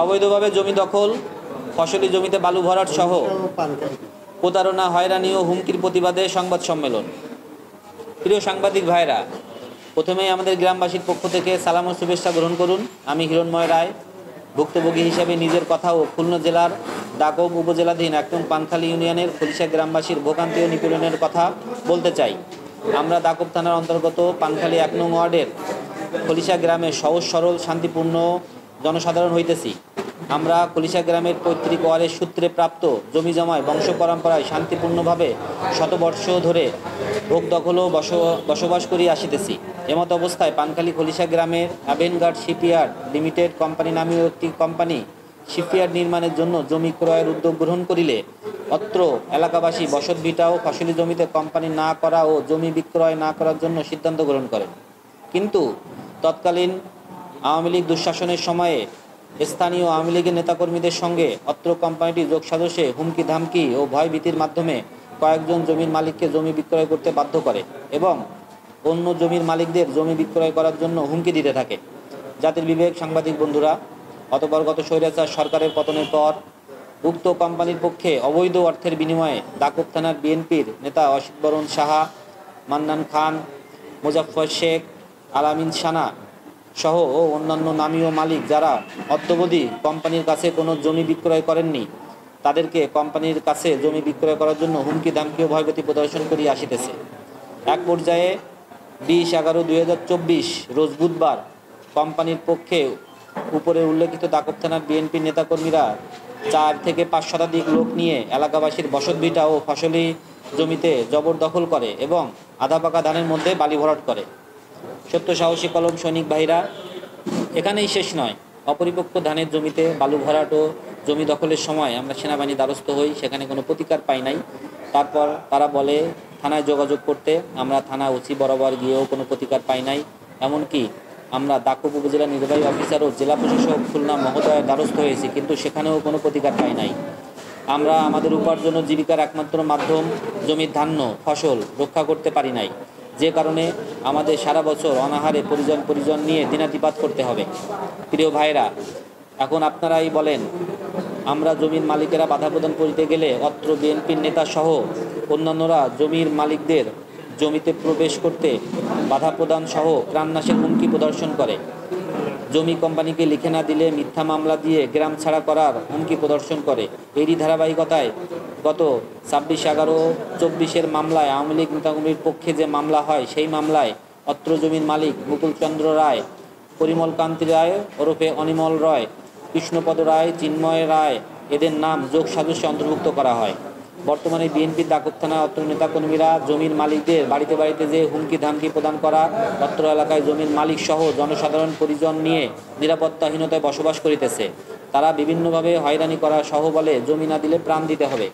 অবৈধভাবে জমি দখল, ফসলি জমিতে বালু ভরাট সহ প্রতারণা, হয়রানি ও হুমকির প্রতিবাদে সংবাদ সম্মেলন। প্রিয় সাংবাদিক ভাইরা, প্রথমেই আমাদের গ্রামবাসীর পক্ষ থেকে সালাম ও শুভেচ্ছা গ্রহণ করুন। আমি হিরণময় রায়, ভুক্তভোগী হিসেবে নিজের কথা ও খুলনা জেলার দাকব উপজেলাধীন ১ নং পানখালী ইউনিয়নের খলিশা গ্রামবাসীর ভোগান্তি ও নিপীড়নের কথা বলতে চাই। আমরা দাকব থানার অন্তর্গত পানখালী ১ নং ওয়ার্ডের খলিশা গ্রামে সহজ সরল শান্তিপূর্ণ জনসাধারণ হইতেছি। আমরা খলিশা গ্রামের পৈতৃক ওয়ারের সূত্রে প্রাপ্ত জমি জমায় বংশ পরম্পরায় শান্তিপূর্ণভাবে শতবর্ষ ধরে ভোগ দখল ও বসবাস করিয়া আসিতেছি। এমত অবস্থায় পানখালী খলিশা গ্রামের অ্যাভেনগার্ড শিপইয়ার্ড লিমিটেড কোম্পানি নামীয় একটি কোম্পানি শিপইয়ার্ড নির্মাণের জন্য জমি ক্রয়ের উদ্যোগ গ্রহণ করিলে অত্র এলাকাবাসী বসতভিটা ও ফসলি জমিতে কোম্পানি না করা ও জমি বিক্রয় না করার জন্য সিদ্ধান্ত গ্রহণ করেন। কিন্তু তৎকালীন আওয়ামী লীগ দুঃশাসনের সময়ে স্থানীয় আওয়ামী লীগের নেতাকর্মীদের সঙ্গে অত্র কোম্পানিটি যোগসাজশে হুমকি ধামকি ও ভয়ভীতির মাধ্যমে কয়েকজন জমির মালিককে জমি বিক্রয় করতে বাধ্য করে এবং অন্য জমির মালিকদের জমি বিক্রয় করার জন্য হুমকি দিতে থাকে। জাতির বিবেক সাংবাদিক বন্ধুরা, অতঃপর গত স্বৈরাচার সরকারের পতনের পর উক্ত কোম্পানির পক্ষে অবৈধ অর্থের বিনিময়ে দাকব থানার বিএনপির নেতা অসিত বরণ সাহা, মান্নান খান, মুজাফফর শেখ, আলামিন সানা সহ ও অন্যান্য নামীয় মালিক যারা অদ্যাবধি কোম্পানির কাছে কোনো জমি বিক্রয় করেননি, তাদেরকে কোম্পানির কাছে জমি বিক্রয় করার জন্য হুমকি ধামকি ও ভয়ভীতি প্রদর্শন করিয়া আসিতেছে। এক পর্যায়ে 20/11/2024 রোজ বুধবার কোম্পানির পক্ষে উপরে উল্লেখিত দাকব থানার বিএনপির নেতাকর্মীরা 4 থেকে 5 শতাধিক লোক নিয়ে এলাকাবাসীর বসতভিটা ও ফসলি জমিতে জবরদখল করে এবং আধা পাকা ধানের মধ্যে বালি ভরাট করে। সত্য সাহসী কলম সৈনিক ভাইরা, এখানেই শেষ নয়। অপরিপক্ক ধানের জমিতে বালু ভরাট ও জমি দখলের সময় আমরা সেনাবাহিনীর দ্বারস্থ হই, সেখানে কোনো প্রতিকার পাই নাই। তারপর তারা বলে থানায় যোগাযোগ করতে, আমরা থানা ওসি বরাবর গিয়েও কোনো প্রতিকার পাই নাই। এমনকি আমরা দাকব উপজেলা নির্বাহী অফিসার ও জেলা প্রশাসক খুলনা মহোদয়ের দ্বারস্থ হয়েছি, কিন্তু সেখানেও কোনো প্রতিকার পাই নাই। আমরা আমাদের উপার্জন ও জীবিকার একমাত্র মাধ্যম জমির ধান্য ফসল রক্ষা করতে পারি নাই, যে কারণে আমাদের সারা বছর অনাহারে পরিজন নিয়ে দিনাতিপাত করতে হবে। প্রিয় ভাইরা, এখন আপনারাই বলেন, আমরা জমির মালিকেরা বাধা প্রদান করিতে গেলে অত্র বিএনপির নেতা সহ অন্যান্যরা জমির মালিকদের জমিতে প্রবেশ করতে বাধা প্রদান সহ প্রাণনাশের হুমকি প্রদর্শন করে। জমি কোম্পানিকে লিখে না দিলে মিথ্যা মামলা দিয়ে গ্রাম ছাড়া করার হুমকি প্রদর্শন করে। এরই ধারাবাহিকতায় গত 26/11/24 মামলায় আওয়ামী লীগ নেতাকর্মীর পক্ষে যে মামলা হয়, সেই মামলায় অত্র জমির মালিক মুকুলচন্দ্র রায়, পরিমল কান্তি রায় ওরফে অনিমল রায়, কৃষ্ণপদ রায়, চিন্ময় রায় এদের নাম যোগ সাজস্যে অন্তর্ভুক্ত করা হয়। বর্তমানে বিএনপির দাকব থানা অত্র নেতাকর্মীরা জমির মালিকদের বাড়িতে বাড়িতে যে হুমকি ধামকি প্রদান করা, অত্র এলাকায় জমির মালিক সহ জনসাধারণ পরিজন নিয়ে নিরাপত্তাহীনতায় বসবাস করিতেছে। তারা বিভিন্নভাবে হয়রানি করা সহ বলে জমি না দিলে প্রাণ দিতে হবে।